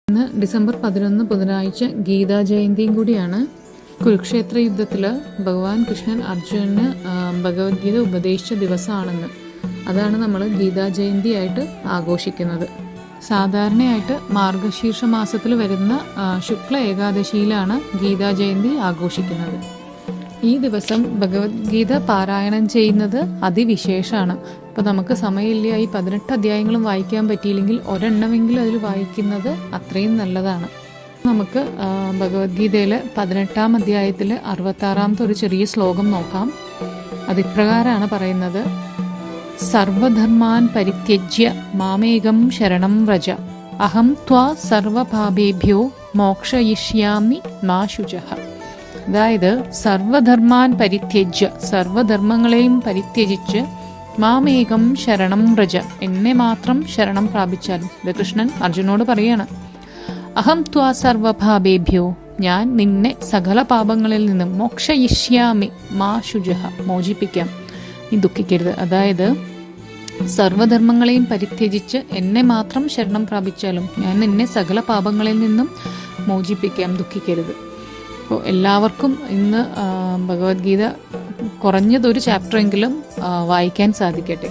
ഇന്ന് ഡിസംബർ 11 ബുധനാഴ്ച ഗീതാ ജയന്തിയും കൂടിയാണ്. കുരുക്ഷേത്ര യുദ്ധത്തിൽ ഭഗവാൻ കൃഷ്ണൻ അർജുനന് ഭഗവത്ഗീത ഉപദേശിച്ച ദിവസമാണെന്ന്. അതാണ് നമ്മൾ ഗീതാ ജയന്തിയായിട്ട് ആഘോഷിക്കുന്നത്. സാധാരണയായിട്ട് മാർഗശീർഷ മാസത്തിൽ വരുന്ന ശുക്ല ഏകാദശിയിലാണ് ഗീതാ ജയന്തി ആഘോഷിക്കുന്നത്. ഈ ദിവസം ഭഗവത്ഗീത പാരായണം ചെയ്യുന്നത് അതിവിശേഷമാണ്. ഇപ്പോൾ നമുക്ക് സമയമില്ല, ഈ 18 അധ്യായങ്ങളും വായിക്കാൻ പറ്റിയില്ലെങ്കിൽ ഒരെണ്ണമെങ്കിലും അതിൽ വായിക്കുന്നത് അത്രയും നല്ലതാണ്. നമുക്ക് ഭഗവത്ഗീതയിൽ 18-ാം അധ്യായത്തിൽ 66-ാമത്തെ ഒരു ചെറിയ ശ്ലോകം നോക്കാം. അതിപ്രകാരമാണ് പറയുന്നത്: സർവധർമാൻ പരിത്യജ്യ മാമേകം ശരണം വ്രജ അഹം ത്വാ സർവപാപേഭ്യോ മോക്ഷയിഷ്യാമി മാ ശുചഃ. അതായത് സർവധർമാൻ പരിത്യജ്യ, സർവധർമ്മങ്ങളെയും പരിത്യജിച്ച് മാമേകം ശരണം വ്രജ, എന്നെ മാത്രം ശരണം പ്രാപിച്ചാൽ. ഇത് കൃഷ്ണൻ അർജുനോട് പറയാണ്. അഹം ത്വാ സർവപാപേഭ്യോ, ഞാൻ നിന്നെ സകല പാപങ്ങളിൽ നിന്നും മോക്ഷയിഷ്യാമി മാ ശുചഃ, മോചിപ്പിക്കാം, നീ ദുഃഖിക്കരുത്. അതായത് സർവധർമ്മങ്ങളെയും പരിത്യജിച്ച് എന്നെ മാത്രം ശരണം പ്രാപിച്ചാലും ഞാൻ നിന്നെ സകല പാപങ്ങളിൽ നിന്നും മോചിപ്പിക്കാം, ദുഃഖിക്കരുത്. അപ്പോൾ എല്ലാവർക്കും ഇന്ന് ഭഗവത്ഗീത കുറഞ്ഞതൊരു ചാപ്റ്ററെങ്കിലും വായിക്കാൻ സാധിക്കട്ടെ.